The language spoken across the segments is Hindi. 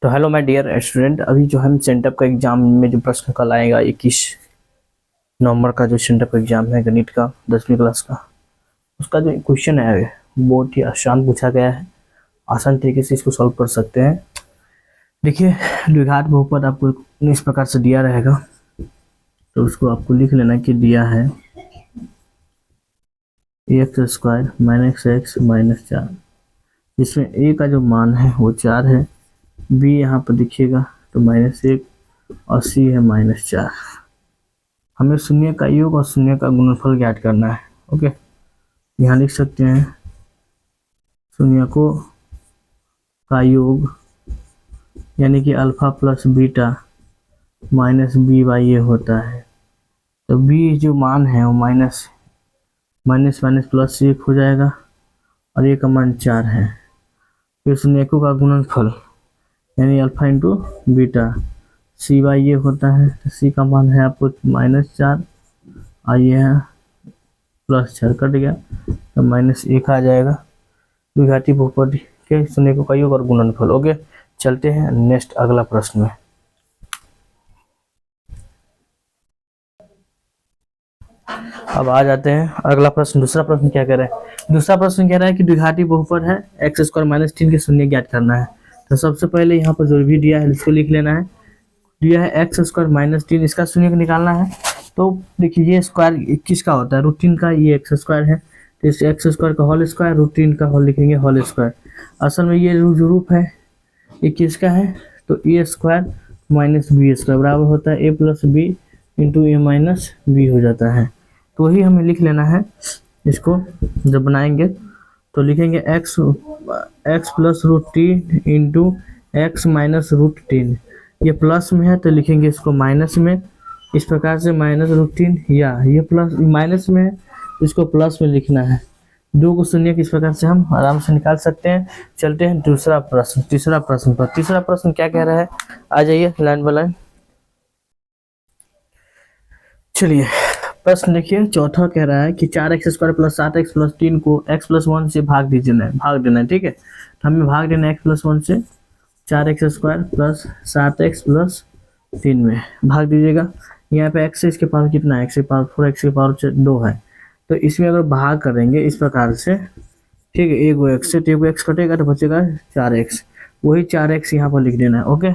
तो हेलो माय डियर स्टूडेंट, अभी जो हम सेंटअप का एग्जाम में जो प्रश्न कल आएगा 21 नवंबर का जो सेंटअप का एग्जाम है गणित का 10वीं क्लास का, उसका जो क्वेश्चन है बहुत ही आसान पूछा गया है। आसान तरीके से इसको सॉल्व कर सकते हैं। देखिए, द्विघात बहुपद आपको इस प्रकार से दिया रहेगा, तो उसको आपको लिख लेना कि दिया है x² - x -4, जिसमें a का जो मान है वो 4 है, b यहाँ पर दिखिएगा तो -1 और c है -4। हमें शून्य का योग और शून्य का गुणनफल ज्ञात करना है। ओके, यहाँ लिख सकते हैं शून्य को का योग यानी कि alpha plus beta minus B by A होता है। तो b जो मान है वो माइनस प्लस 1 हो जाएगा और a का मान 4 है। फिर शून्यकों का गुणनफल यानी alpha into beta C by A होता है। तो सी का मान है आपको -4 और ये है +4, कट गया तो -1 आ जाएगा। द्विघाती बहुपद के शून्यकों का योग और गुणनफल। ओके, चलते हैं नेक्स्ट अगला प्रश्न में। अब आ जाते हैं अगला प्रश्न। दूसरा प्रश्न क्या कह रहा है? दूसरा प्रश्न कह रहा है कि द्विघाती बहुपद है x² - 3 के शून्य ज्ञात करना है। तो सबसे पहले यहाँ पर जो भी दिया है इसको लिख लेना है। दिया है x² - 3, इसका शून्य को निकालना है। तो देखिए, ये स्क्वायर किसका होता है? √3 का। ये x² है तो इस x² का होल स्क्वायर, √3 का होल लिखेंगे होल स्क्वायर। असल में ये जो रूप है ये किसका है? तो a² - b² बराबर होता है a + b into a minus b हो जाता है। तो वही हमें लिख लेना है। इसको जब बनाएंगे तो लिखेंगे x + √3 इंटू x माइनस √3। ये प्लस में है तो लिखेंगे इसको माइनस में, इस प्रकार से -√3, या ये प्लस माइनस में है तो इसको प्लस में लिखना है। दो को शून्य किस प्रकार से हम आराम से निकाल सकते हैं। चलते हैं तीसरा प्रश्न पर। तीसरा प्रश्न क्या कह रहा है? आ जाइए लाइन बाय लाइन। चलिए प्रश्न देखिए, चौथा कह रहा है कि 4x² + 7x + 3 को x + 1 से भाग देना है। ठीक है, तो हमें भाग देना है x + 1 से। 4x² + 7x + 3 में भाग दीजिएगा। यहाँ पे x इसके पावर कितना है? x की पावर 4, x की पावर 2 है। तो इसमें अगर भाग करेंगे इस प्रकार से, ठीक है, एक x से, तो एक x कटेगा तो बचेगा 4x। वही 4x यहाँ पर लिख देना है। ओके,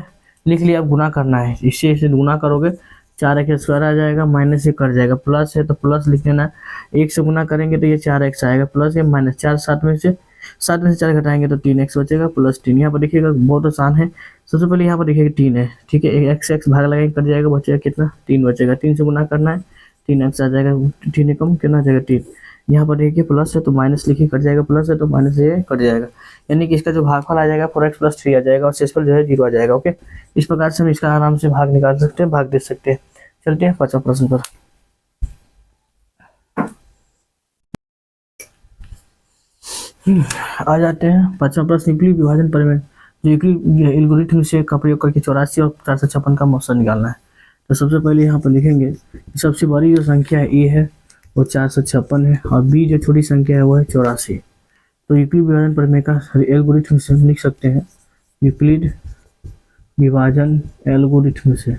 लिख लिया। अब गुना करना है, इससे गुना करोगे 4x² आ जाएगा, माइनस से कट जाएगा, प्लस है तो प्लस लिख लेना है। 1 से गुना करेंगे तो ये 4x आएगा, प्लस ये -4, 7 में से 4 घटाएंगे तो 3x बचेगा +3। यहाँ पर देखिएगा बहुत आसान है। सबसे पहले यहाँ पर देखिएगा 3 है, ठीक है, x भाग लगाएंगे कट जाएगा, बचेगा कितना? 3 बचेगा। 3 से गुना करना है, 3x आ जाएगा, 3 कम कितना आ जाएगा? 3। यहाँ पर देखिए प्लस है तो माइनस लिखिए, कट जाएगा, प्लस है तो माइनस से कट जाएगा, यानी कि इसका जो भागफल आ जाएगा 4x + 3 आ जाएगा और शेषफल जो है 0 आ जाएगा। ओके, इस प्रकार से हम इसका आराम से भाग निकाल सकते हैं, भाग दे सकते हैं। चलते हैं 5वां प्रश्न पर। आ जाते हैं 5वां प्रश्न, यूक्लिड विभाजन प्रमेय। जो यूक्लिड एल्गोरिथम से का प्रयोग करके 84 और 456 का औसत निकालना है। तो सबसे पहले यहाँ पर लिखेंगे सबसे बड़ी जो संख्या है ए है वो 456 है और बी जो छोटी संख्या है वो है 84। तो यूक्लिड विभाजन प्रमेय का एल्गोरिथम से हम लिख सकते हैं यूक्लिड विभाजन एल्गोरिथम से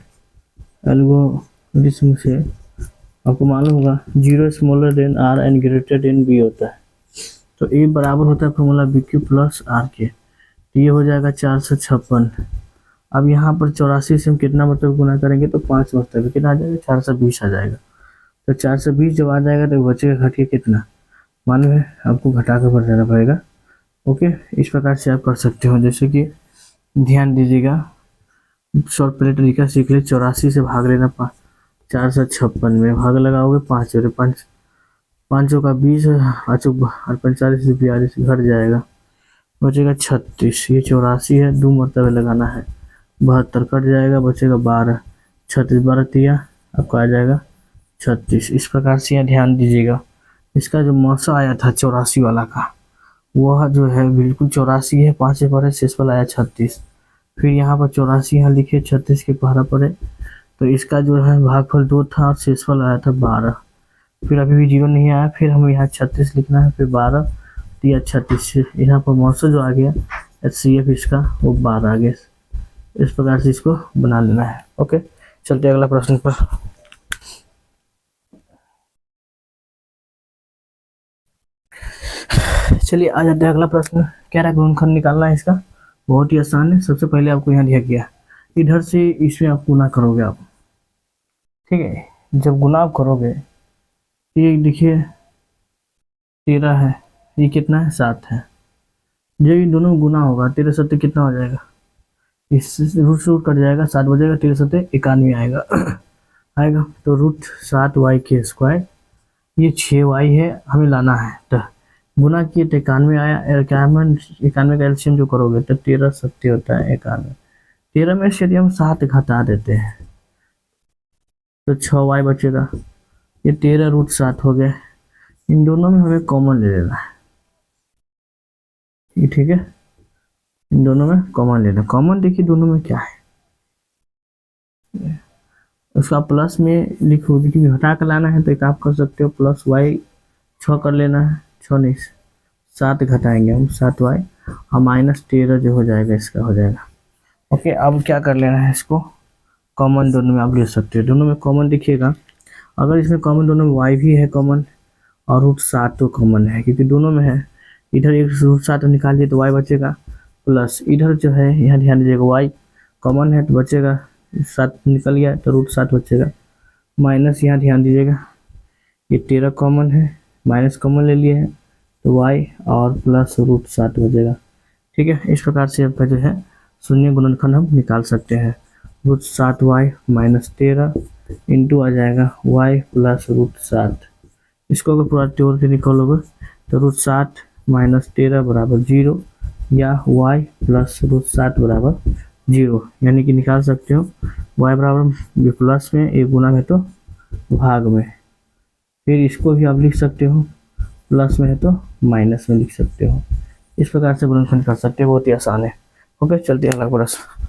आपको मालूम होगा 0 smaller than r and greater than b होता है। तो a बराबर होता है फॉर्मूला BQ + R के। तो ये हो जाएगा 456। अब यहाँ पर 84 से हम कितना मतलब गुना करेंगे तो 5 मतलब कितना आ जाएगा? 420 आ जाएगा। तो 420 जब आ जाएगा तो बचेगा घटिए कितना? मालूम है आपको, घटा कर बढ़ाना पड़ेगा। ओके, इस प्रकार से आप कर सकते हो। जैसे कि ध्यान दीजिएगा, शॉर्ट पहले तरीका सीख ले। 84 से भाग लेना 456 में, भाग लगाओगे 5 और 5 का 20 और 45 से 42 घट जाएगा, बचेगा 36। ये 84 है, 2 मरतबे लगाना है, 72 कट जाएगा, बचेगा 12। 36 12 तिया आपका आ जाएगा 36। इस प्रकार से यहाँ ध्यान दीजिएगा। इसका जो मौसा आया था 84 वाला का, वह जो है बिल्कुल 84 है, 5 से परे शेषफल आया 36। फिर यहाँ पर 84 यहाँ लिखे, 36 के पहरा पड़े, तो इसका जो है भागफल 2 था और शेषफल आया था 12। फिर अभी भी 0 नहीं आया, फिर हमें यहाँ 36 लिखना है, फिर 12 दिया 36। यहाँ पर मौसा जो आ गया HCF इसका वो 12 आ गया। इस प्रकार से इसको बना लेना है। ओके, चलते अगला प्रश्न पर। चलिए आ जाते हैं अगला प्रश्न। क्या रहा, गुणनखंड निकालना है इसका। बहुत ही आसान है। सबसे पहले आपको यहाँ दिया गया, इधर से इसमें आप गुना करोगे आप, ठीक है। जब गुना आप करोगे, ये देखिए 13 है, ये कितना है 7 है। जब इन दोनों गुना होगा 13 सत्ते कितना हो जाएगा, इससे रूट से रूट कट जाएगा, 7 बचेगा, 13 सत्ते 91 आएगा। आएगा तो रूट 7y के स्क्वायर, ये 6y है, हमें लाना है। तो गुना किए तो 91 आया। 91 का एलसीएम जो करोगे तो 13 सत्ते होता है 91। 13 में से यदि हम 7 घटा देते हैं तो 6y बचेगा। ये 13 रूट 7 हो गया। इन दोनों में हमें कॉमन ले लेना है, ये ठीक है। इन दोनों में कॉमन लेना। कॉमन देखिए दोनों में क्या है, उसका प्लस में लिखो, क्योंकि हटा कर लाना है तो एक आप कर सकते हो प्लस वाई 6 कर लेना है। 6 नहीं 7 घटाएंगे हम, 7y और माइनस 13 जो हो जाएगा इसका हो जाएगा। ओके, अब क्या कर लेना है, इसको कॉमन दोनों में आप ले सकते हो। दोनों में कॉमन देखिएगा, अगर इसमें कॉमन दोनों में y भी है कॉमन और रूट 7 तो कॉमन है, क्योंकि दोनों में है। इधर एक रूट 7 निकालिए तो y बचेगा, प्लस इधर जो है यहाँ ध्यान दीजिएगा y कॉमन है तो बचेगा, 7 निकल गया तो रूट 7 बचेगा, माइनस यहाँ ध्यान दीजिएगा ये 13 कॉमन है, माइनस कॉमन ले लिए हैं तो y और प्लस रूट 7 बचेगा। ठीक है, इस प्रकार से आपका जो है शून्य गुणनखंड हम निकाल सकते हैं। रूट 7y माइनस 13 इंटू आ जाएगा y प्लस रूट 7। इसको अगर पूरा तोड़ के निकालोगे तो रूट 7 माइनस 13 बराबर 0 या y प्लस रूट 7 बराबर 0, यानी कि निकाल सकते हो y बराबर प्लस में, एक गुना में तो भाग में। फिर इसको भी आप लिख सकते हो, प्लस में है तो माइनस में लिख सकते हो। इस प्रकार से गुणनखंड कर सकते हो, बहुत ही आसान है। ओके, चलते हैं अगला प्रश्न।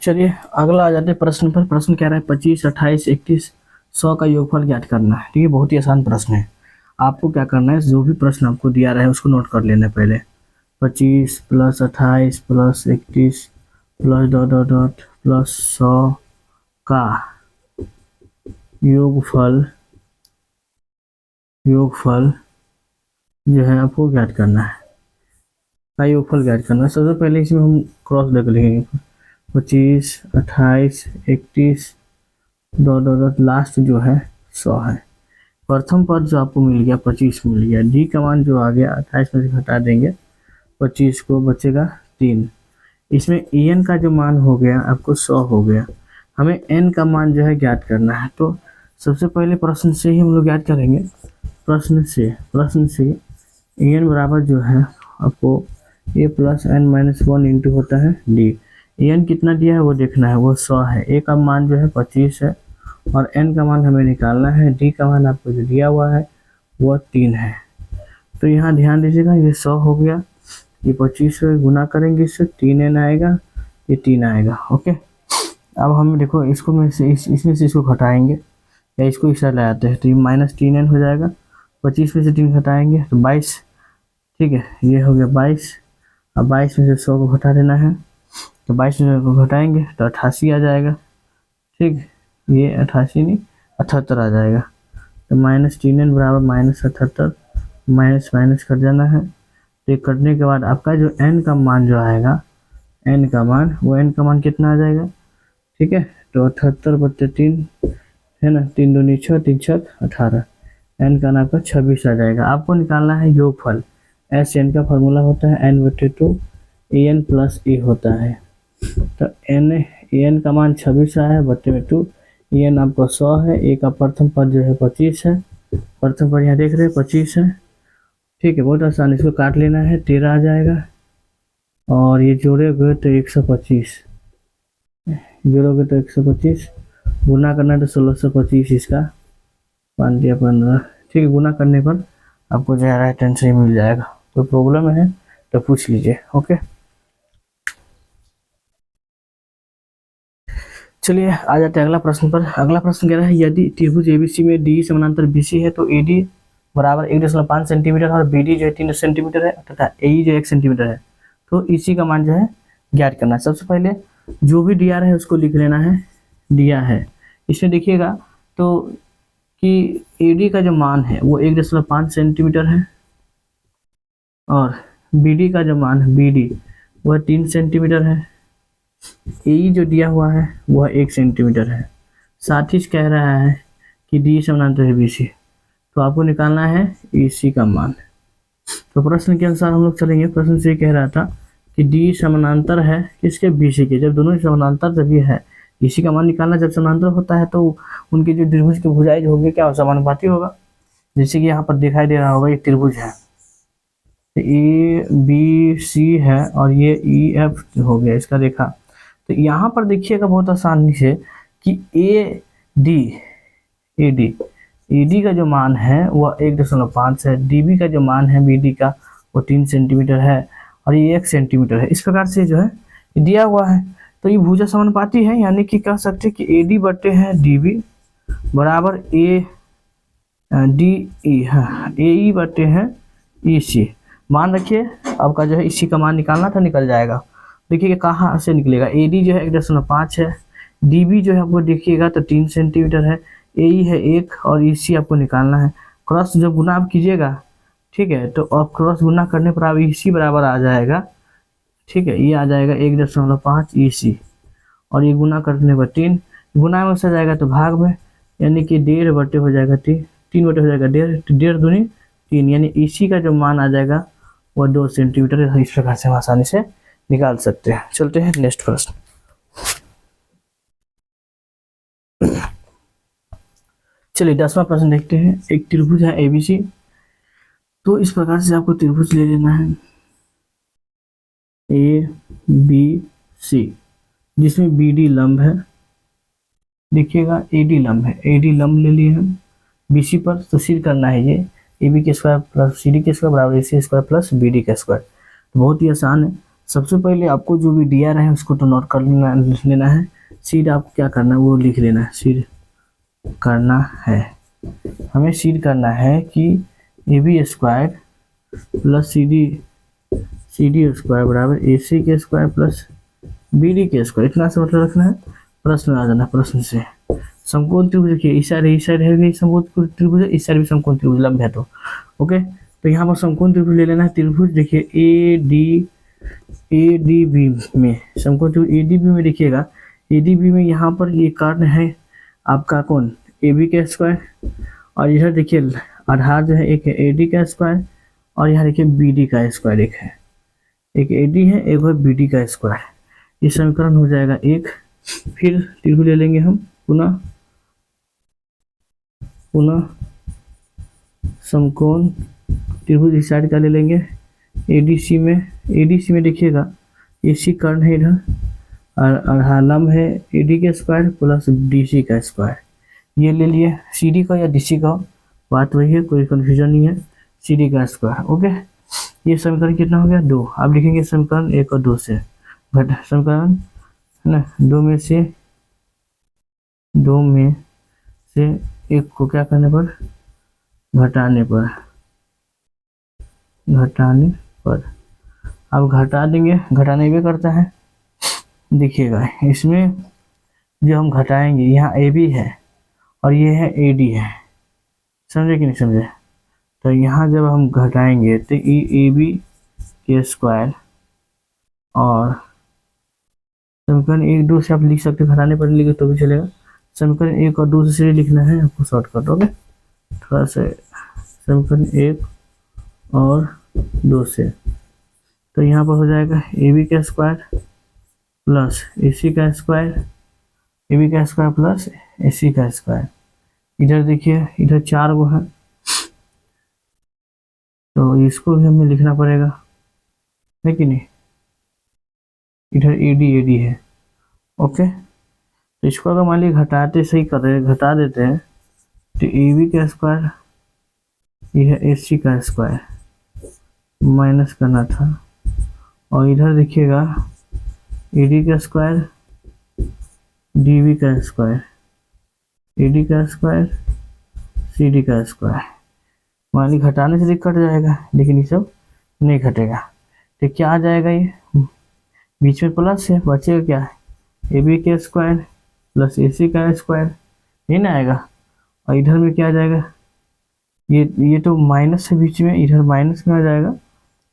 चलिए अगला आ जाते हैं प्रश्न पर। प्रश्न कह रहा है 25, 28, 31, 100 का योगफल ज्ञात करना है। ठीक है, बहुत ही आसान प्रश्न है। आपको क्या करना है, जो भी प्रश्न आपको दिया रहा है उसको नोट कर लेना है पहले। 25 plus 28 plus 31 plus dot dot dot plus 100 का योगफल जो है आपको ज्ञात करना है। का योगफल ज्ञात करना है। सबसे पहले इसमें हम क्रॉस लगा लेंगे, 25, 28, 31 डॉट डॉट डॉट लास्ट जो है 100 है। प्रथम पद जो आपको मिल गया 25 मिल गया, डी का मान जो आ गया 28 में से घटा देंगे 25 को, बचेगा 3। इसमें एन का जो मान हो गया आपको 100 हो गया। हमें एन का मान जो है ज्ञात करना है, तो सबसे पहले प्रश्न से ही हम लोग ज्ञात करेंगे। प्रश्न से एन बराबर जो है आपको ए प्लस एन माइनस 1 इंटू होता है डी। एन कितना दिया है वो देखना है, वो 100 है। ए का मान जो है 25 है और एन का मान हमें निकालना है। डी का मान आपको जो दिया हुआ है वो 3 है। तो यहाँ ध्यान दीजिएगा, ये 100 हो गया, ये 25 से गुना करेंगे इससे 3n आएगा, ये 3 आएगा। ओके, अब हम देखो इसको में से इसमें से इसको घटाएंगे या इसको इस साइड ले आते हैं तो ये माइनस 3n हो जाएगा। 25 में से 3 घटाएंगे तो 22। ठीक है, ये हो गया 22। अब 22 में से 100 को घटा देना है, तो 22 में को घटाएंगे तो 88 आ जाएगा। ठीक, ये 88 नहीं 78 आ जाएगा। तो माइनस 3n बराबर माइनस 78, माइनस माइनस कर देना है। तो ये करने के बाद आपका जो n का मान जो आएगा, n का मान कितना आ जाएगा। ठीक है, तो 78/3 है ना, 3 दूनी 6, 3 छक 18, n का आपका 26 आ जाएगा। आपको निकालना है योगफल। एस एन का फॉर्मूला होता है n/2 an प्लस ए होता है। तो एन का मान 26 आया है, बट्टे में 2, एन आपका 100 है, ए का प्रथम पद जो है 25 है। प्रथम पद यहाँ देख रहे हैं 25 है। ठीक है, बहुत आसान, इसको काट लेना है, 13 आ जाएगा और ये जोड़ोगे तो 125, जोड़ोगे तो 125, गुना करना है तो 1625, इसका 5 दिया 15। ठीक है, गुना करने पर आपको जो है राइट आंसर मिल जाएगा। कोई प्रॉब्लम है तो पूछ लीजिए। ओके, चलिए आ जाते हैं अगला प्रश्न पर। अगला प्रश्न कह रहा है यदि त्रिभुज एबीसी में डी समानांतर बीसी है तो एडी बराबर 1.5 सेंटीमीटर और बी डी जो है 3 सेंटीमीटर है तथा ए जो 1 सेंटीमीटर है। तो इसी का मान जो है ज्ञात करना है। सबसे पहले जो भी डी आर है उसको लिख लेना है, दिया है। इसमें देखिएगा तो कि ए डी का जो मान है वो 1.5 सेंटीमीटर है और बी डी का जो मान है बी डी वह 3 सेंटीमीटर है। ए जो दिया हुआ है वह 1 सेंटीमीटर है। साथ ही कह रहा है कि डी समानांतर है बी सी, तो आपको निकालना है ई सी का मान। तो प्रश्न के अनुसार हम लोग चलेंगे। प्रश्न से कह रहा था कि डी समानांतर है किसके, बी सी के। जब दोनों समानांतर जब ये है, इसी का मान निकालना। जब समानांतर होता है तो उनके जो त्रिभुज की भुजाएं जो होगी क्या समानुपाती होगा। जैसे कि यहाँ पर दिखाई दे रहा होगा एक त्रिभुज है, ए बी सी है और ये ई एफ हो गया इसका रेखा। तो यहाँ पर देखिएगा बहुत आसानी से कि ए डी का जो मान है वह 1.5 है, डी बी का जो मान है बी डी का वो 3 सेंटीमीटर है और ये 1 सेंटीमीटर है। इस प्रकार से जो है दिया हुआ है। तो ये भुजा समानुपाती है, यानी कि कह सकते हैं कि ए डी बटे है डी बी बराबर ए डी ई है, ए ई बटे है ई सी। मान रखिए आपका जो है इसी का मान निकालना था, निकल जाएगा। देखिए कहाँ से निकलेगा, ए डी जो है 1.5 है, डी बी जो है आपको देखिएगा तो 3 सेंटीमीटर है, ए ई है 1 और ई सी आपको निकालना है। क्रॉस जब गुना आप कीजिएगा, ठीक है, तो आप क्रॉस गुना करने पर आप ई सी बराबर आ जाएगा, ठीक है, ये आ जाएगा 1.5 ई सी और ये गुना करने पर 3 गुना में से जाएगा तो भाग में, यानी कि 1.5 बटे हो जाएगा 3 बटे हो जाएगा 1.5 दूनी 3, यानी इसी का जो मान आ जाएगा वो 2 सेंटीमीटर। इस प्रकार से हम आसानी से निकाल सकते हैं। चलते हैं नेक्स्ट प्रश्न। चलिए 10वां प्रश्न देखते हैं। एक त्रिभुज है एबीसी। तो इस प्रकार से आपको त्रिभुज ले लेना है ए बी सी, जिसमें बी डी लंब है। देखिएगा ए डी लंब है, ए डी लंब ले लिए हम बी सी पर। तो सिर करना है ये ए बी के स्क्वायर प्लस सी डी के स्क्वायर बराबर A C square plus B D का स्क्वायर। तो बहुत ही आसान है। सबसे पहले आपको जो भी दिया रहा है उसको तो नोट कर लेना है। सीड आपको क्या करना है वो लिख लेना है। सीड करना है, हमें सीड करना है कि A B square plus C D square बराबर ए सी के स्क्वायर प्लस बी डी के स्क्वायर। इतना सा मतलब रखना है। प्रश्न आ जाना, प्रश्न से समकोण त्रिभुज देखिए, इस साइड है भी समकोण त्रिभुज है, इस साइड भी समकोण त्रिभुज लंब है। तो ओके, तो यहाँ पर समकोण त्रिभुज ले लेना है। त्रिभुज देखिए ए डी बी में, समकोण त्रिभुज ए डी बी में देखिएगा, ए डी बी में यहाँ पर ये कर्ण है आपका कौन, ए बी का स्क्वायर, और इधर देखिए आधार जो है एक है ए डी का स्क्वायर और यहाँ देखिए बी डी का स्क्वायर एक है, एक ए डी है एक है बी डी का स्क्वायर। ये समीकरण हो जाएगा एक। फिर त्रिभुज ले लेंगे हम पुनः समकोण त्रिभुज इस साइड का ले लेंगे एडीसी में देखिएगा एसी कर्ण है इधर और लंब है एडी के स्क्वायर प्लस डीसी का स्क्वायर। ये ले लिए सीडी का या डीसी का, बात वही है, कोई कंफ्यूजन नहीं है, सीडी का स्क्वायर। ओके, ये समीकरण कितना हो गया 2। आप लिखेंगे समीकरण 1 और 2 से समीकरण है ना, 2 में से 1 को क्या करने पर, घटाने पर अब घटा देंगे, घटाने भी करता है। देखिएगा इसमें जो हम घटाएंगे, यहाँ ए बी है और ये है ए डी है, समझे कि नहीं समझे। तो यहाँ जब हम घटाएंगे तो ए बी के स्क्वायर और समीकरण 1 2 से आप लिख सकते, घटाने पर लिखे तो भी चलेगा। समीकरण 1 और 2 से लिखना है आपको शॉर्टकट। ओके, थोड़ा सा समीकरण 1 और 2 से, तो यहाँ पर हो जाएगा ए बी का स्क्वायर प्लस ए सी का स्क्वायर, ए बी का स्क्वायर प्लस ए सी का स्क्वायर। इधर देखिए इधर 4 वो है तो इसको भी हमें लिखना पड़ेगा, है कि नहीं। इधर ए डी है। ओके, तो इसको अगर मान लीजिए घटाते सही कर रहे हैं, घटा देते हैं तो ए बी का स्क्वायर, यह है ए सी का स्क्वायर, माइनस करना था, और इधर देखिएगा ए डी का स्क्वायर डी बी का स्क्वायर, ए डी का स्क्वायर सी डी का स्क्वायर, मान ली घटाने से कट जाएगा, लेकिन ये सब नहीं घटेगा। तो क्या आ जाएगा, ये बीच में प्लस है, बचेगा क्या है, ए बी के स्क्वायर प्लस ए सी का स्क्वायर, ये ना आएगा। और इधर में क्या आ जाएगा, ये तो माइनस है बीच में, इधर माइनस में आ जाएगा।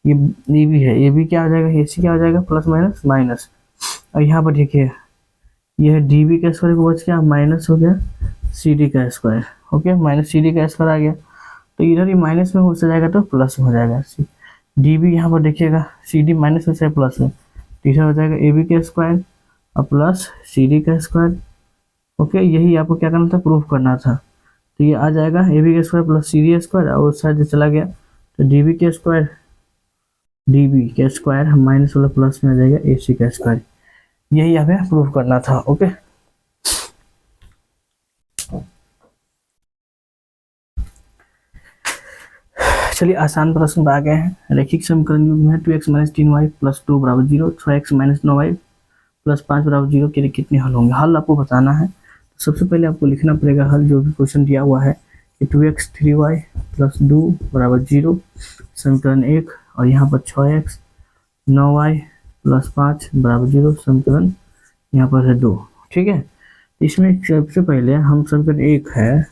ये भी है, ये भी क्या आ जाएगा, ए सी क्या आ जाएगा, प्लस माइनस माइनस। और यहाँ पर देखिए ये है डी बी का स्क्वायर को बच गया, माइनस हो गया सी डी का square. Okay, minus C D का स्क्वायर आ गया। तो इधर ही माइनस में हो जाएगा तो प्लस में हो जाएगा। डी बी यहाँ पर देखिएगा, सी डी माइनस में से प्लस में, तो इधर हो जाएगा ए बी का स्क्वायर और प्लस सी डी का स्क्वायर। ओके, यही आपको क्या करना था, प्रूफ करना था। तो ये आ जाएगा ए बी का square plus C D square, और उस साइड चला गया तो डी बी के स्क्वायर माइनस वाला प्लस में आ जाएगा ए सी का स्क्वायर। यही हमें प्रूफ करना था। ओके, चलिए आसान प्रश्न आ गए हैं। रैखिक समीकरण युग्म है 2x माइनस 3y प्लस 2 बराबर 0, 6x माइनस 9y प्लस 5 बराबर 0 के लिए कितने हल होंगे। हल आपको बताना है। तो सबसे पहले आपको लिखना पड़ेगा हल, जो भी क्वेश्चन दिया हुआ है कि 2x 3y प्लस 2 बराबर 0 समीकरण 1, और यहाँ पर 6x 9y प्लस 5 बराबर 0 समीकरण यहाँ पर है 2। ठीक है, इसमें सबसे पहले हम समीकरण 1 है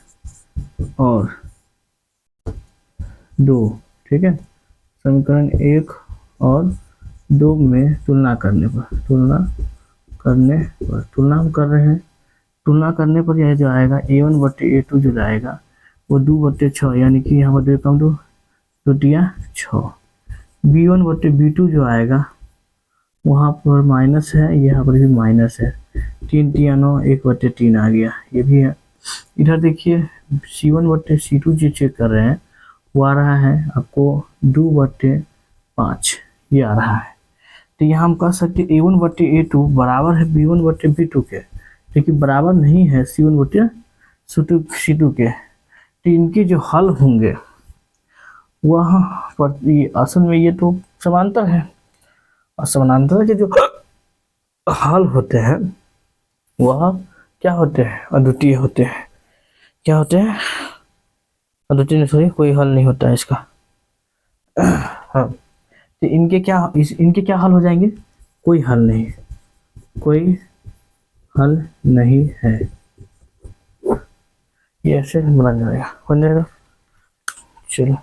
और 2, ठीक है, समीकरण 1 और 2 में तुलना करने पर तुलना हम कर रहे हैं। तुलना करने पर यह जो आएगा a1 बटे a2 जो आएगा वो 2 बटे 6, यानी कि यहाँ पर 2 कम 2 दिया 6। b1 बटे b2 जो आएगा वहाँ पर माइनस है, यहाँ पर भी माइनस है, 3 तिया 9, 1 बटे 3 आ गया, ये भी है। इधर देखिए c1 बटे c2 जो चेक कर रहे हैं वो आ रहा है आपको 2 बटे 5, ये आ रहा है। तो यहाँ हम कह सकते हैं a1 बटे a2 बराबर है b1 बटे b2 के, लेकिन बराबर नहीं है c1 बटे c2 के। तो इनके जो हल होंगे वह पर असल में ये तो समांतर है, और समानांतर के जो हल होते हैं वह क्या होते हैं, अद्वितीय होते हैं। क्या होते हैं, अद्वितीय, सॉरी कोई हल नहीं होता है इसका। हाँ, तो इनके क्या हल हो जाएंगे, कोई हल नहीं है। ये ऐसे बन जाएगा चलो।